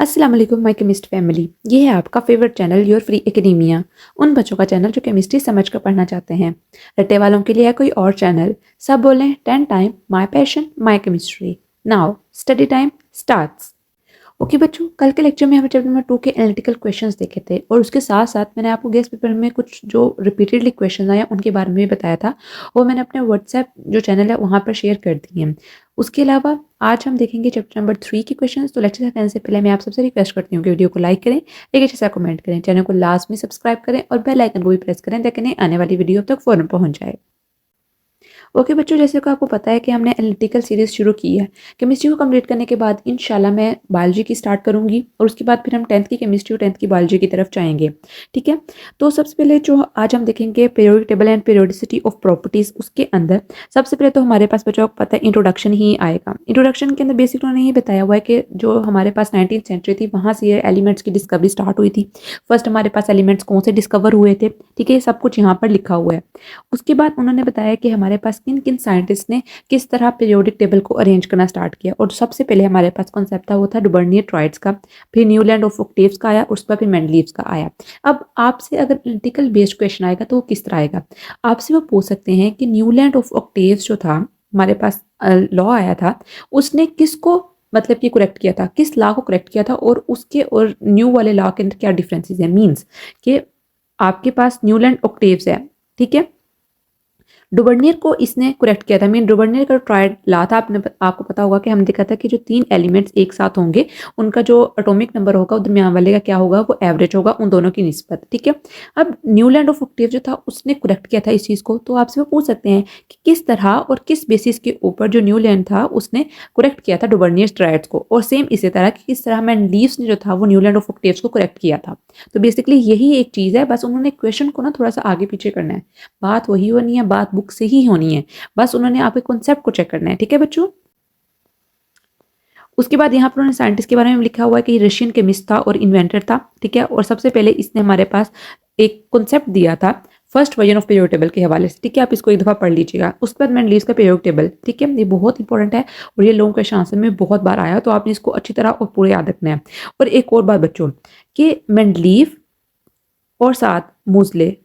अस्सलाम वालेकुम my chemist family. ये है आपका favourite channel your free academia. उन बच्चों का चैनल जो केमिस्ट्री समझ कर पढ़ना चाहते हैं। रट्टे वालों के लिए है कोई और चैनल। सब बोलें 10 time my passion my chemistry. Now study time starts. Okay बच्चों, कल के लेक्चर में हमें चैप्टर नंबर 2 के एनालिटिकल क्वेश्चंस देखे थे और उसके साथ साथ मैंने आपको गेस्ट पेपर में कुछ जो रिपीटेडली क्वेश्चन आए उनके बारे में भी बताया था। वो मैंने अपने व्हाट्सएप जो चैनल है वहाँ पर शेयर कर दिए हैं। उसके अलावा आज हम देखेंगे चैप्टर नंबर 3 के क्वेश्चंस। तो लेक्चर करने से पहले मैं आप सबसे रिक्वेस्ट करती हूँ कि वीडियो को लाइक करें, एक अच्छा सा कमेंट करें, चैनल को लास्ट में सब्सक्राइब करें और बेल आइकन को भी प्रेस करें ताकि आने वाली वीडियो तक फौरन पहुँच जाए। ओके बच्चों, जैसे कि आपको पता है कि हमने एनालिटिकल सीरीज शुरू की है। केमिस्ट्री को कंप्लीट करने के बाद इंशाल्लाह मैं बायोलॉजी की स्टार्ट करूंगी और उसके बाद फिर हम 10th की केमिस्ट्री और 10th की बायोलॉजी की तरफ जाएंगे। ठीक है, तो सबसे पहले जो आज हम देखेंगे periodic table and periodicity of properties. उसके अंदर सबसे पहले तो हमारे पास बच्चों को पता है इंट्रोडक्शन ही आएगा। इंट्रोडक्शन के अंदर बेसिक उन्होंने ये बताया हुआ है कि जो हमारे पास 19th सेंचुरी थी वहाँ से ये एलिमेंट्स की डिस्कवरी स्टार्ट हुई थी। फर्स्ट हमारे पास एलिमेंट्स कौन से डिस्कवर हुए थे, ठीक है, ये सब कुछ यहाँ पर लिखा हुआ है। उसके बाद उन्होंने बताया कि हमारे पास किन किन साइंटिस्ट ने किस तरह पीरियोडिक टेबल को अरेंज करना स्टार्ट किया। और सबसे पहले हमारे पास कॉन्सेप्ट था वो था डुबर्नियर ट्राइड्स का, फिर न्यूलैंड ऑफ ऑक्टेव्स का आया, उसके बाद फिर मेंडलीव्स का आया। अब आपसे अगर एनालिटिकल बेस्ड क्वेश्चन आएगा तो वो किस तरह आएगा, आपसे वो पूछ सकते हैं कि न्यूलैंड ऑफ ऑक्टेव्स जो था हमारे पास लॉ आया था, उसने किसको मतलब कि करेक्ट किया था, किस लॉ को करेक्ट किया था और उसके और न्यू वाले लॉ के अंदर क्या डिफरेंसेस है। मीन्स कि आपके पास न्यूलैंड ऑक्टेव्स है, ठीक है, डुबर्नियर को इसने करेक्ट किया था। मीन डुबर्नियर का ट्राइड ला था, आपको पता होगा कि हमने देखा था कि जो 3 एलिमेंट्स एक साथ होंगे उनका जो एटॉमिक नंबर होगा दरमियान वाले का क्या होगा, वो एवरेज होगा उन दोनों की निस्बत। ठीक है, अब न्यूलैंड ऑफ ऑक्टेव जो था उसने करेक्ट किया था इस चीज़ को। तो आपसे वो पूछ सकते हैं कि किस तरह और किस बेसिस के ऊपर जो न्यूलैंड था उसने करेक्ट किया था डुबर्नियर ट्राइड्स को, और सेम इसी तरह कि किस तरह मेंडलीव्स ने जो था वो न्यूलैंड ऑफ ऑक्टेव्स को करेक्ट किया था। तो बेसिकली यही एक चीज़ है, बस उन्होंने क्वेश्चन को ना थोड़ा सा आगे पीछे करना है। बात वही होनी है, बात बुक से ही होनी है, बस उन्होंने आपके कॉन्सेप्ट को चेक करना है। ठीक है बच्चों, उसके बाद यहाँ पर उन्होंने साइंटिस्ट के बारे में लिखा हुआ है कि रशियन केमिस्ट था और इन्वेंटर था। ठीक है, और सबसे पहले इसने हमारे पास एक कॉन्सेप्ट दिया था first version of periodic table के हवाले से। ठीक है, आप इसको एक दफा पढ़ लीजिएगा। उसके बाद मेंडलीव्स का पीरियोडिक टेबल, ठीक है, ये बहुत इंपॉर्टेंट है और ये लोगों के आंसर में बहुत बार आया, तो आपने इसको अच्छी तरह और पूरे याद रखना है। और एक और बात बच्चों कि मेंडलीव और साथ मूजले,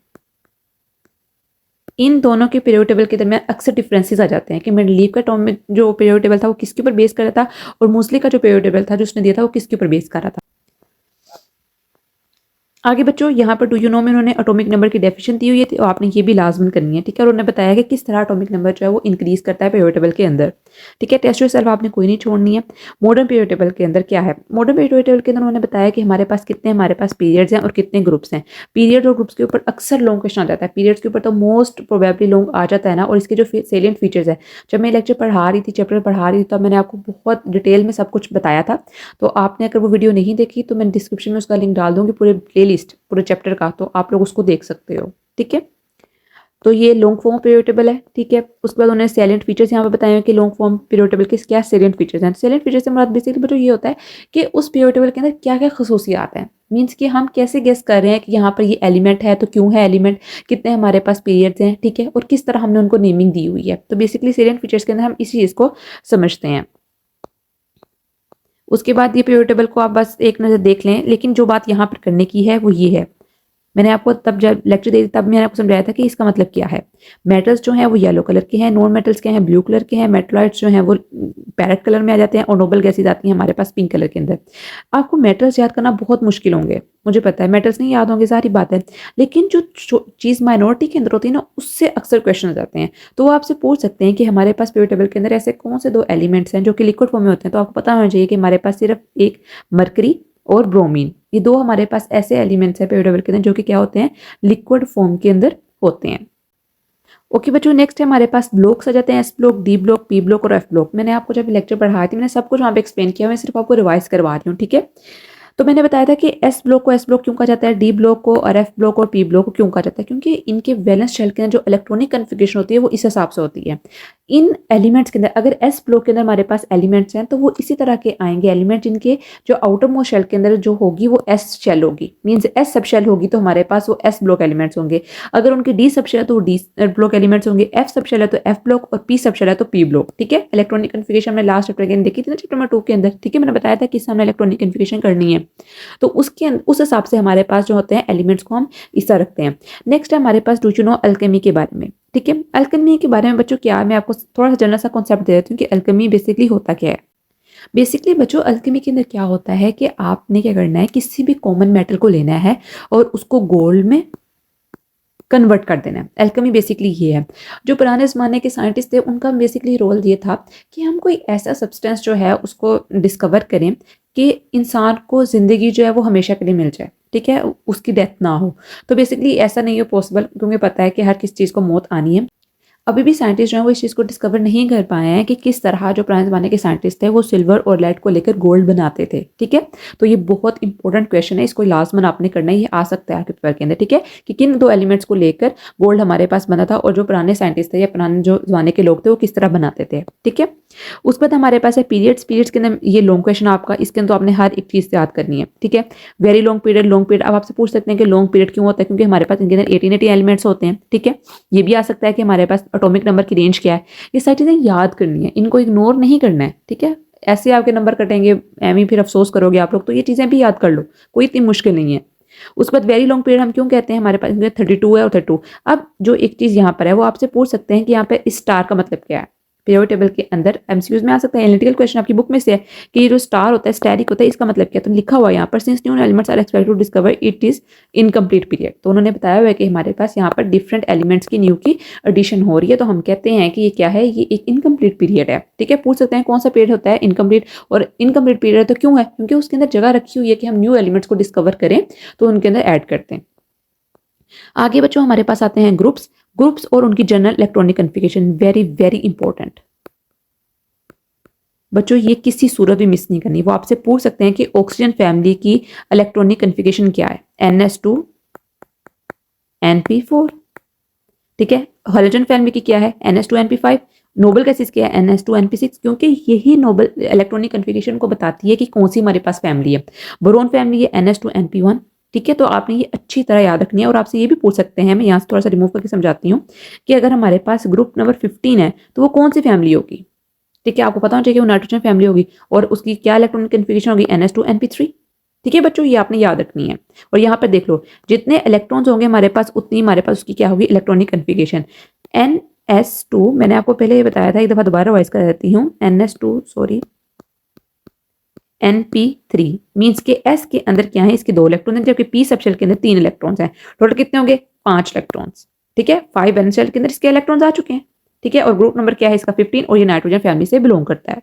इन दोनों के पीरियोडिक टेबल के दरमियान अक्सर डिफरेंसेस आ जाते हैं कि मेंडलीव का टॉमिक जो पीरियोडिक टेबल था वो किसके ऊपर बेस कर रहा था और मूसले का जो पीरियोडिक टेबल था जो उसने दिया था वो किसके ऊपर बेस कर रहा था। आगे बच्चों यहाँ पर डू यू नो में उन्होंने एटॉमिक नंबर की डेफिनेशन दी हुई है, तो आपने ये भी लाजमन करनी है। ठीक है, और उन्होंने बताया कि किस तरह एटॉमिक नंबर जो है वो इंक्रीज करता है पीरियोडिक टेबल के अंदर। ठीक है, टेस्ट योरसेल्फ आपने कोई नहीं छोड़नी है। मॉडर्न पीरियोडिक टेबल के अंदर क्या है, मॉडर्न पीरियोडिक टेबल के अंदर उन्होंने बताया कि हमारे पास कितने हमारे पास पीरियड्स हैं और कितने ग्रुप्स हैं। पीरियड और ग्रुप्स के ऊपर अक्सर लॉन्ग क्वेश्चन आ जाता है। पीरियड्स के ऊपर तो मोस्ट प्रोबेबली लॉन्ग आ जाता है ना, और इसके जो सेलिएंट फीचर्स है, जब मैं लेक्चर पढ़ा रही थी, चैप्टर पढ़ा रही थी, तब मैंने आपको बहुत डिटेल में सब कुछ बताया था। तो आपने अगर वो वीडियो नहीं देखी तो मैं डिस्क्रिप्शन में उसका लिंक डाल दूंगी, पूरे प्ले लिस्ट पूरे चैप्टर का, तो आप लोग उसको देख सकते हो। ठीक है, तो ये लॉन्ग फॉर्म पीरियोडिक टेबल है। ठीक है, उसके बाद उन्होंने सैलिएंट फीचर्स यहाँ पे बताए हैं कि लॉन्ग फॉर्म पीरियोडिक टेबल के क्या सैलिएंट फीचर्स हैं। सैलिएंट फीचर्स से मुराद बेसिकली बच्चों ये होता है कि उस पीरियोडिक टेबल के अंदर क्या क्या खसूसियात हैं। मीन्स कि हम कैसे गेस कर रहे हैं कि यहाँ पर ये एलिमेंट है तो क्यों है एलिमेंट, कितने हमारे पास पीरियड्स हैं, ठीक है, और किस तरह हमने उनको नेमिंग दी हुई है। तो बेसिकली सैलिएंट फीचर्स के अंदर हम इसी चीज़ को समझते हैं। उसके बाद ये पीरियोडिक टेबल को आप बस एक नज़र देख लें, लेकिन जो बात यहाँ पर करने की है वो ये है, मैंने आपको तब जब लेक्चर दी तब मैंने आपको समझाया था कि इसका मतलब क्या है। मेटल्स जो हैं वो येलो कलर के हैं, नॉन मेटल्स के हैं ब्लू कलर के हैं, मेटलॉइड्स जो हैं वो पैरेट कलर में आ जाते हैं और नोबल गैसेज आती हैं हमारे पास पिंक कलर के अंदर। आपको मेटल्स याद करना बहुत मुश्किल होंगे, मुझे पता है, मेटल्स नहीं याद होंगे सारी बात है, लेकिन जो चीज़ माइनॉरिटी के अंदर होती है ना उससे अक्सर क्वेश्चन आ जाते हैं। तो वो आपसे पूछ सकते हैं कि हमारे पास पीरियोडिक टेबल के अंदर ऐसे कौन से 2 एलिमेंट्स हैं जो कि लिक्विड फॉर्म में होते हैं। तो आपको पता होना चाहिए कि हमारे पास सिर्फ एक मरकरी और ब्रोमीन, ये 2 हमारे पास ऐसे एलिमेंट्स हैं पीरियोडिक टेबल के अंदर जो कि क्या होते हैं, लिक्विड फॉर्म के अंदर होते हैं। ओके बच्चों, नेक्स्ट है हमारे पास ब्लॉक्स आ जाते हैं, S block, D block, P block और एफ ब्लॉक। मैंने आपको जब लेक्चर पढ़ाया थी मैंने सब कुछ वहाँ पे एक्सप्लेन किया, मैं सिर्फ आपको रिवाइज करवा रही हूँ। ठीक है, तो मैंने बताया था कि एस ब्लॉक को एस ब्लॉक क्यों कहा जाता है, डी ब्लॉक को और एफ ब्लॉक और पी ब्लॉक को क्यों कहा जाता है, क्योंकि इनके वैलेंस शेल के अंदर जो इलेक्ट्रॉनिक कन्फिगरेशन होती है वो इस हिसाब से होती है। इन एलिमेंट्स के अंदर अगर एस ब्लॉक के अंदर हमारे पास एलिमेंट्स हैं तो वो इसी तरह के आएंगे एलिमेंट जिनके जो आउटर मोस्ट शेल के अंदर जो होगी वो एस शेल होगी, मींस एस सब शेल होगी तो हमारे पास वो एस ब्लॉक एलिमेंट्स होंगे। अगर उनकी डी सब शेल है तो वो डी ब्लॉक एलिमेंट्स होंगे, एफ सब शेल है तो एफ ब्लॉक और पी सब शेल है तो पी ब्लॉक। ठीक है, इलेक्ट्रॉनिक कन्फिगरेशन में लास्ट चैप्टर के अंदर देखी थी ना, चैप्टर नंबर 2 के अंदर। ठीक है, मैंने बताया था कि हमने इलेक्ट्रॉनिक कन्फिगरेशन करनी है तो उस हिसाब से हमारे पास जो होते हैं एलिमेंट्स को हम इस तरह रखते हैं। नेक्स्ट है हमारे पास डू यू नो अल्केमी के बारे में। ठीक है, अल्केमी के बारे में बच्चों क्या है, मैं आपको थोड़ा सा जनरल सा कॉन्सेप्ट दे देती हूँ कि अल्केमी बेसिकली होता क्या है। बेसिकली बच्चों अल्केमी के अंदर क्या होता है कि आपने क्या करना है, किसी भी कॉमन मेटल को लेना है और उसको गोल्ड में कन्वर्ट कर देना है। अल्केमी बेसिकली ये है। जो पुराने ज़माने के साइंटिस्ट थे उनका बेसिकली रोल ये था कि हम कोई ऐसा सब्सटेंस जो है उसको डिस्कवर करें कि इंसान को ज़िंदगी जो है वो हमेशा के लिए मिल जाए। ठीक है, उसकी डेथ ना हो। तो बेसिकली ऐसा नहीं हो पॉसिबल, क्योंकि पता है कि हर किसी चीज़ को मौत आनी है। अभी भी साइंटिस्ट जो हैं वो इस चीज़ को डिस्कवर नहीं कर पाए हैं कि किस तरह जो पुराने ज़माने के साइंटिस्ट थे वो सिल्वर और लेड को लेकर गोल्ड बनाते थे। ठीक है, तो ये बहुत इंपॉर्टेंट क्वेश्चन है, इसको लाजमन आपने करना है, ये आ सकता है आपके पेपर के अंदर। ठीक है, कि किन दो एलिमेंट्स को लेकर गोल्ड हमारे पास बना था और जो पुराने साइंटिस्ट थे या पुराने जो ज़माने के लोग थे वो किस तरह बनाते थे। ठीक है, उसके बाद हमारे पास है पीरियड्स। पीरियड्स के अंदर ये लॉन्ग क्वेश्चन आपका, इसके अंदर तो आपने हर एक चीज़ याद करनी है। ठीक है, very long period, long period. अब आपसे पूछ सकते हैं कि लॉन्ग पीरियड क्यों होता है, क्योंकि हमारे पास इनके अंदर 18 एलिमेंट्स होते हैं। ठीक है, ये भी आ सकता है कि हमारे पास एटॉमिक नंबर की रेंज क्या है। ये सारी चीज़ें याद करनी है, इनको इग्नोर नहीं करना है। ठीक है, ऐसे आपके नंबर कटेंगे, एम फिर अफसोस करोगे आप लोग, तो ये चीज़ें भी याद कर लो, कोई इतनी मुश्किल नहीं है। उसके बाद वेरी लॉन्ग पीरियड हम क्यों कहते हैं, हमारे पास 32 है और 32। अब जो एक चीज़ यहाँ पर है वो आपसे पूछ सकते हैं कि यहाँ पे स्टार का मतलब क्या है। पीरियोडिक टेबल के अंदर एमसीक्यूज में आ सकता है, एनालिटिकल क्वेश्चन आपकी बुक में से है कि ये जो स्टार होता है, स्टैरिक होता है, इसका मतलब क्या है। तो लिखा हुआ है यहाँ पर, since new elements are expected to discover it is incomplete period. तो उन्होंने बताया हुआ है कि हमारे पास यहाँ पर डिफरेंट एलिमेंट्स की न्यू की एडिशन हो रही है, तो हम कहते हैं कि ये क्या है, ये एक इनकम्प्लीट पीरियड है। ठीक है, पूछ सकते हैं कौन सा पीरियड होता है इनकम्प्लीट, और इनकम्प्लीट पीरियड तो क्यों है, क्योंकि उसके अंदर जगह रखी हुई है कि हम न्यू एलिमेंट्स को डिस्कवर करें तो उनके अंदर ऐड करते हैं। आगे बच्चों हमारे पास आते हैं ग्रुप्स। ग्रुप्स और उनकी general electronic configuration, very very important बच्चों, ये किसी सूरत भी मिस नहीं करनी। वो आपसे पूछ सकते हैं कि ऑक्सीजन फैमिली की इलेक्ट्रॉनिक कन्फिगरेशन क्या है, NS2 NP4। ठीक है, हाइड्रोजन फैमिली की क्या है, NS2 NP5। नोबल गैसेस क्या है, NS2 NP6, क्योंकि यही नोबल इलेक्ट्रॉनिक कन्फिगरेशन को बताती है कि कौन सी हमारे पास फैमिली है। बोरोन फैमिली है NS2 NP1। ठीक है, तो आपने ये अच्छी तरह याद रखनी है। और आपसे ये भी पूछ सकते हैं, मैं यहाँ से थोड़ा सा रिमूव करके समझाती हूँ, कि अगर हमारे पास ग्रुप नंबर 15 है तो वो कौन सी फैमिली होगी। ठीक है, आपको पता होना चाहिए कि वो नाइट्रोजन फैमिली होगी और उसकी क्या इलेक्ट्रॉनिक कन्फिगरेशन होगी, NS2 NP3। ठीक है बच्चों, ये आपने याद रखनी है। और यहाँ पर देख लो, जितने इलेक्ट्रॉन्स होंगे हमारे पास उतनी हमारे पास उसकी क्या होगी, इलेक्ट्रॉनिक कन्फिगरेशन। NS2 मैंने आपको पहले ये बताया था, एक दफा दोबारा वाइज कर देती हूँ, NP3 मीन्स के S के अंदर क्या है, इसके 2 इलेक्ट्रॉन हैं, जबकि P सब शेल के अंदर 3 इलेक्ट्रॉन्स हैं। टोटल कितने होंगे, 5 इलेक्ट्रॉन्स। ठीक है, 5 वैलेंस शेल के अंदर इसके इलेक्ट्रॉन्स आ चुके हैं। ठीक है, और ग्रुप नंबर क्या है इसका, 15, और ये नाइट्रोजन फैमिली से बिलोंग करता है।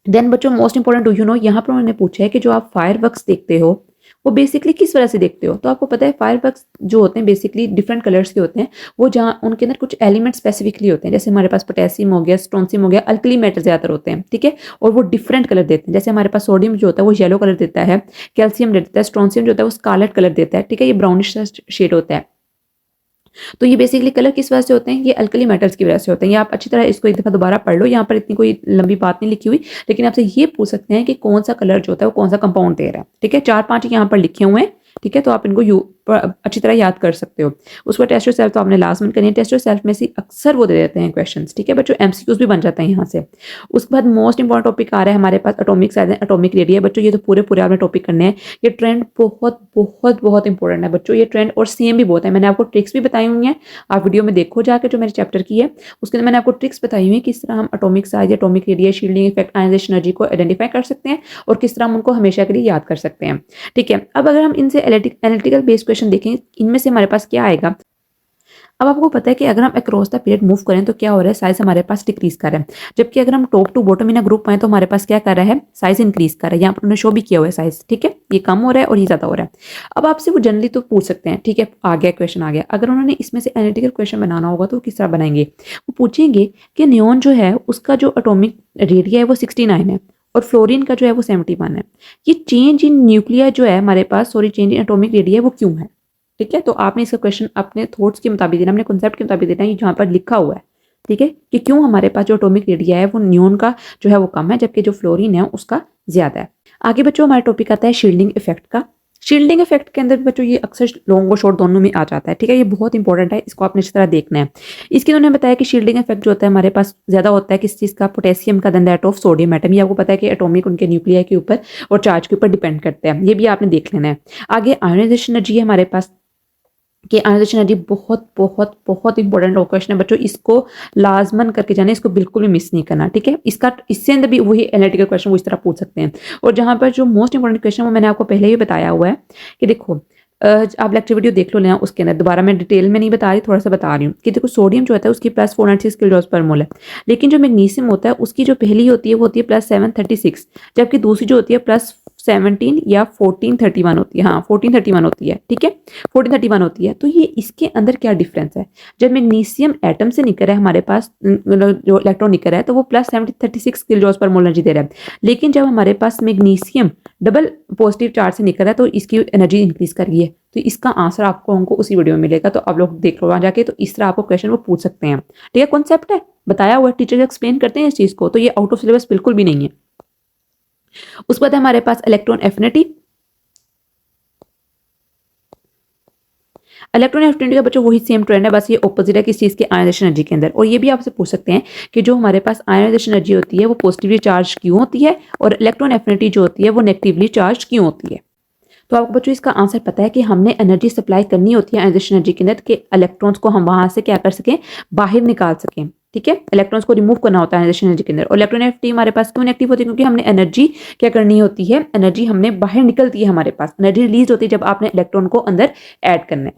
देन बच्चों most important do you know, यहाँ पर उन्होंने पूछा है कि जो आप फायरवर्क्स देखते हो वो बेसिकली किस वजह से देखते हो। तो आपको पता है फायरवर्क्स जो होते हैं बेसिकली डिफरेंट कलर्स के होते हैं, वो जहाँ उनके अंदर कुछ एलिमेंट स्पेसिफिकली होते हैं। जैसे हमारे पास पोटेशियम हो गया, स्ट्रोंशियम हो गया, अल्कली मेटल ज्यादातर होते हैं। ठीक है, और वो डिफरेंट कलर देते हैं। जैसे हमारे पास सोडियम जो होता है वो येलो कलर देता है, कैल्शियम देता है, स्ट्रोंशियम जो होता है वो स्कारलेट कलर देता है। ठीक है, ये ब्राउनिश शेड होता है। तो ये बेसिकली कलर किस वजह से होते हैं, ये अल्कली मेटल्स की वजह से होते हैं। ये आप अच्छी तरह इसको एक दफा दोबारा पढ़ लो, यहाँ पर इतनी कोई लंबी बात नहीं लिखी हुई, लेकिन आपसे ये पूछ सकते हैं कि कौन सा कलर जो होता है वो कौन सा कंपाउंड दे रहा है। ठीक है, 4-5 यहाँ पर लिखे हुए हैं। ठीक है, तो आप इनको अच्छी तरह याद कर सकते हो। उसको टेस्ट योर सेल्फ तो आपने लास्ट में करनी है। टेस्ट योर सेल्फ में से अक्सर वो दे देते हैं क्वेश्चंस। ठीक है बच्चों, MCQs भी बन जाते हैं यहाँ से। उसके बाद मोस्ट इंपॉर्टेंट टॉपिक आ रहा है हमारे पास एटॉमिक साइज, एटॉमिक रेडियस। बच्चों ये तो पूरे पूरे आपने टॉपिक करने हैं। ये ट्रेंड बहुत बहुत बहुत इंपॉर्टेंट है बच्चों, ये ट्रेंड और सेम भी बहुत है। मैंने आपको ट्रिक्स भी बताई हुई हैं, आप वीडियो में देखो जाकर जो मेरे चैप्टर की है, उसके अंदर मैंने आपको ट्रिक्स बताई हुई है किस तरह हम atomic size, atomic radius, shielding effect, ionisation energy को आइडेंटिफाई कर सकते हैं और किस तरह हम उनको हमेशा के लिए याद कर सकते हैं। ठीक है, अब अगर हम इनसे एनालिटिकल बेस्ड क्वेश्चन देखें, इनमें से हमारे पास क्या आएगा। अब आपको पता है कि अगर हम अक्रॉस द पीरियड मूव करें तो क्या हो रहा है, साइज हमारे पास डिक्रीज कर रहा है, जबकि अगर हम top to bottom in a group आए तो हमारे पास क्या कर रहा है, साइज इंक्रीज कर रहा है। यहाँ पर उन्होंने शो भी किया हुआ है साइज। ठीक है, ये कम हो रहा है और ये ज्यादा हो रहा है। अब आपसे वो जनरली तो पूछ सकते हैं। ठीक है, आ गया क्वेश्चन आ गया। अगर उन्होंने इसमें से एनालिटिकल क्वेश्चन बनाना होगा तो किस तरह बनाएंगे, वो पूछेंगे कि नियॉन जो है उसका जो एटॉमिक रेडिया है वो 69 है और फ्लोरीन का जो है वो 71 है। ये चेंज इन न्यूक्लियर जो है हमारे पास, sorry change in atomic radii वो क्यों है। ठीक है। तो आपने इसका क्वेश्चन अपने थॉट्स के मुताबिक देना, अपने कॉन्सेप्ट के मुताबिक देना, जहाँ पर लिखा हुआ है, ठीक है, कि क्यों हमारे पास जो एटॉमिक रेडिया है वो नियोन का जो है वो कम है, जबकि जो फ्लोरीन है उसका ज्यादा है। आगे बच्चों हमारा टॉपिक आता है शील्डिंग इफेक्ट का। शील्डिंग इफेक्ट के अंदर बच्चों ये अक्सर लॉन्ग और शॉर्ट दोनों में आ जाता है, ठीक है। ये बहुत इंपॉर्टेंट है, इसको आपने इस तरह देखना है। इसके उन्होंने बताया कि शील्डिंग इफेक्ट जो होता है हमारे पास ज्यादा होता है किस चीज का, पोटेशियम का, then that of sodium atom. ये आपको पता है कि एटॉमिक उनके न्यूक्लियर के ऊपर और चार्ज के ऊपर डिपेंड करते हैं, ये भी आपने देख लेना है। आगे आयोनाइजेशन एनर्जी है हमारे पास, कि आयोनाइजेशन एनर्जी बहुत बहुत बहुत इंपॉर्टेंट क्वेश्चन है बच्चों, इसको लाजमन करके जाना, इसको बिल्कुल भी मिस नहीं करना, ठीक है। इसका इससे अंदर भी वही एनालिटिकल क्वेश्चन वो इस तरह पूछ सकते हैं। और जहां पर जो मोस्ट इंपॉर्टेंट क्वेश्चन वो मैंने आपको पहले ही बताया हुआ है कि देखो आप लेक्चर वीडियो देख लो लेना, उसके अंदर दोबारा मैं डिटेल में नहीं बता रही, थोड़ा सा बता रही हूँ कि देखो सोडियम जो होता है उसकी प्लस 496 किलो पर मोल है, लेकिन जो मैग्नीशियम होता है उसकी जो पहली होती है वो होती है प्लस 736, जबकि दूसरी जो होती है प्लस 17 या 1431 होती है, हाँ 1431 होती है, ठीक है, 1431 होती है। तो ये इसके अंदर क्या डिफरेंस है, जब मैग्नीशियम एटम से निकल रहा है हमारे पास जो इलेक्ट्रॉन निकल रहा है तो वो प्लस 36 किलो पर मोल एनर्जी दे रहा है, लेकिन जब हमारे पास मैग्नीशियम डबल पॉजिटिव चार्ज से निकल रहा है तो इसकी एनर्जी इंक्रीज कर गई है। तो इसका आंसर आपको हमको उसी वीडियो में मिलेगा, तो आप लोग देख लो वहां जाके, तो इस तरह आपको क्वेश्चन वो पूछ सकते हैं, ठीक है। कॉन्सेप्ट है बताया हुआ, टीचर एक्सप्लेन करते हैं इस चीज को, तो ये आउट ऑफ सिलेबस बिल्कुल भी नहीं है। उसके बाद हमारे पास इलेक्ट्रॉन एफिनिटी। इलेक्ट्रॉन एफिनिटी का बच्चों वही सेम ट्रेंड है, बस ये ऑपोजिट है किस चीज के, आयोनाइजेशन एनर्जी के अंदर। और ये भी आपसे पूछ सकते हैं कि जो हमारे पास आयोनाइजेशन एनर्जी होती है वो पॉजिटिवली चार्ज क्यों होती है और इलेक्ट्रॉन एफिनिटी जो होती है वो नेगेटिवली चार्ज क्यों होती है। तो आपको बच्चों इसका आंसर पता है कि हमने एनर्जी सप्लाई करनी होती है आयोनाइजेशन एनर्जी के अंदर, कि इलेक्ट्रॉन्स को हम वहां से क्या कर सकें, बाहर निकाल सकें, ठीक है। इलेक्ट्रॉन्स को रिमूव करना होता है आयोनाइजेशन एनर्जी के अंदर। और इलेक्ट्रॉन एफिनिटी हमारे पास क्यों नेगेटिव होती है, क्योंकि हमने एनर्जी क्या करनी होती है, एनर्जी हमने बाहर निकलती है, हमारे पास एनर्जी रिलीज होती है जब आपने इलेक्ट्रॉन को अंदर ऐड करना है।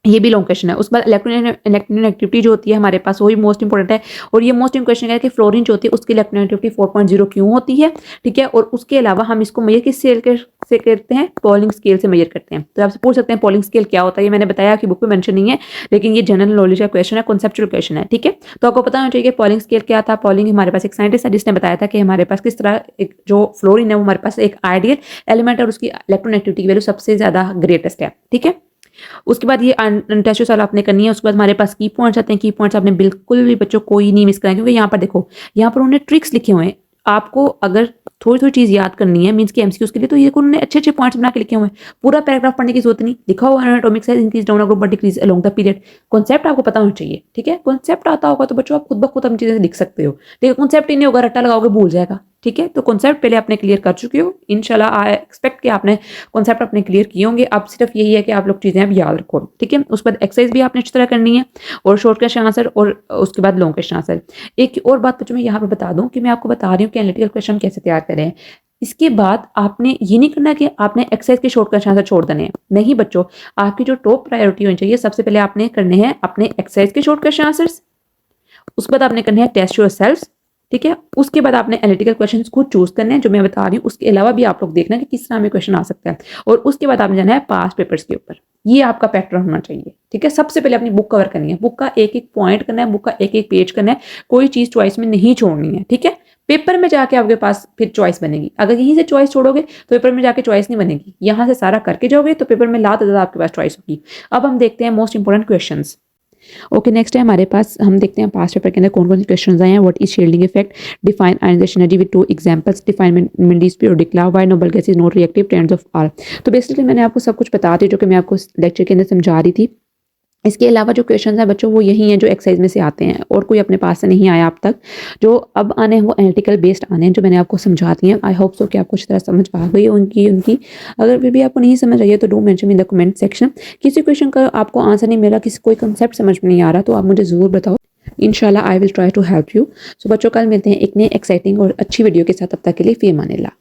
ये भी लॉन्ग क्वेश्चन है। उसके बाद इलेक्ट्रॉन एक्टिविटी जो होती है हमारे पास वही मोस्ट इंपॉर्टेंट है, और ये मोस्ट क्वेश्चन है कि फ्लोरीन जो होती है उसकी इलेक्ट्रॉन एक्टिविटी 4.0 क्यों होती है, ठीक है। और उसके अलावा हम इसको मेजर किस स्केल से करते हैं, पॉलिंग स्केल से मेजर करते हैं। तो आपसे पूछ सकते हैं पॉलिंग स्केल क्या होता है, ये मैंने बताया कि बुक में मेंशन नहीं है, लेकिन ये जनरल नॉलेज का क्वेश्चन है, कॉन्सेप्चुअल क्वेश्चन है, ठीक है। तो आपको पता होना चाहिए कि पॉलिंग स्केल क्या था। पॉलिंग हमारे पास एक साइंटिस्ट है जिसने बताया था कि हमारे पास किस तरह एक जो फ्लोरीन है वो हमारे पास एक आइडियल एलिमेंट है और उसकी इलेक्ट्रॉन एक्टिविटी की वैल्यू सबसे ज्यादा ग्रेटेस्ट है, ठीक है। उसके बाद ये टेस्ट सवाल आपने करनी है। उसके बाद हमारे पास की पॉइंट्स आते हैं, की पॉइंट्स आपने बिल्कुल भी बच्चों कोई नहीं मिस कराएं, क्योंकि यहाँ पर देखो यहाँ पर उन्होंने ट्रिक्स लिखे हुए हैं। आपको अगर थोड़ी थोड़ी चीज याद करनी है मींस की एमसीक्यूज के लिए, तो ये उन्होंने अच्छे अच्छे पॉइंट्स बना के लिखे हुए हैं, पूरा पैराग्राफ पढ़ने की जरूरत नहीं। लिखा हुआ है atomic size increase down group but decrease along the period. Concept आपको पता होना चाहिए, ठीक है। कॉन्सेप्ट आता होगा तो बच्चों आप खुद ब खुद अपनी चीजें लिख सकते हो, ठीक है। कॉन्सेप्ट ही नहीं होगा, रट्टा लगाओगे भूल जाएगा, ठीक है। तो कॉन्सेप्ट पहले आपने क्लियर कर चुके हो, इंशाल्लाह आई एक्सपेक्ट कि आपने कॉन्सेप्ट अपने क्लियर किए होंगे। अब सिर्फ यही है कि आप लोग चीजें अब याद रखो, ठीक है। उसके बाद एक्सरसाइज भी आपने अच्छी तरह करनी है, और शॉर्ट क्वेश्चन आंसर, और उसके बाद लॉन्ग क्वेश्चन आंसर। एक और बात बच्चों मैं यहाँ पर बता दूं कि मैं आपको बता रही हूँ कि एनालिटिकल क्वेश्चन कैसे तैयार करें। इसके बाद आपने ये नहीं करना कि आपने एक्सरसाइज के शॉर्ट क्वेश्चन आंसर छोड़ देने हैं, नहीं बच्चों। आपकी जो टॉप प्रायोरिटी होनी चाहिए, सबसे पहले आपने करने हैं अपने एक्सरसाइज के शॉर्ट क्वेश्चन आंसर्स, उसके बाद आपने करने हैं टेस्ट योरसेल्फ, ठीक है। उसके बाद आपने एनालिटिकल क्वेश्चंस खुद चूज करने हैं जो मैं बता रही हूँ, उसके अलावा भी आप लोग देखना कि किस तरह में क्वेश्चन आ सकता है। और उसके बाद आपने जाना है पास्ट पेपर्स के ऊपर, ये आपका पैटर्न होना चाहिए, ठीक है। सबसे पहले अपनी बुक कवर करनी है, बुक का एक एक पॉइंट करना है, बुक का एक एक पेज करना है, कोई चीज चॉइस में नहीं छोड़नी है, ठीक है। पेपर में जाके आपके पास फिर चॉइस बनेगी, अगर यहीं से चॉइस छोड़ोगे तो पेपर में जाके चॉइस नहीं बनेगी। यहाँ से सारा करके जाओगे तो पेपर में ज्यादा आपके पास चॉइस होगी। अब हम देखते हैं most important questions. Okay next है हमारे पास, हम देखते हैं पास्ट पेपर के अंदर कौन कौन से क्वेश्चन आए हैं। What is shielding effect, define ionization energy with 2 examples, define Mendeleev's periodic law, why noble gas is not reactive, trends of are. तो बेसिकली मैंने आपको सब कुछ बता दी जो कि मैं आपको लेक्चर के अंदर समझा रही थी। इसके अलावा जो क्वेश्चन है बच्चों वो यही हैं जो एक्सरसाइज में से आते हैं, और कोई अपने पास से नहीं आया अब तक। जो अब आने हैं वो एनालिटिकल बेस्ड आने हैं जो मैंने आपको समझा दी हैं। आई होप सो कि आपको अच्छी तरह समझ आ गई उनकी। अगर फिर भी आपको नहीं समझ आई है तो do mention in the comment section. किसी क्वेश्चन का आपको आंसर नहीं मिला, किसी कोई कंसेप्ट समझ में नहीं आ रहा, तो आप मुझे ज़रूर बताओ, इंशाल्लाह I will try to help you. So बच्चों कल मिलते हैं एक नए एक्साइटिंग और अच्छी वीडियो के साथ, तब तक के लिए फी अमानिल्लाह।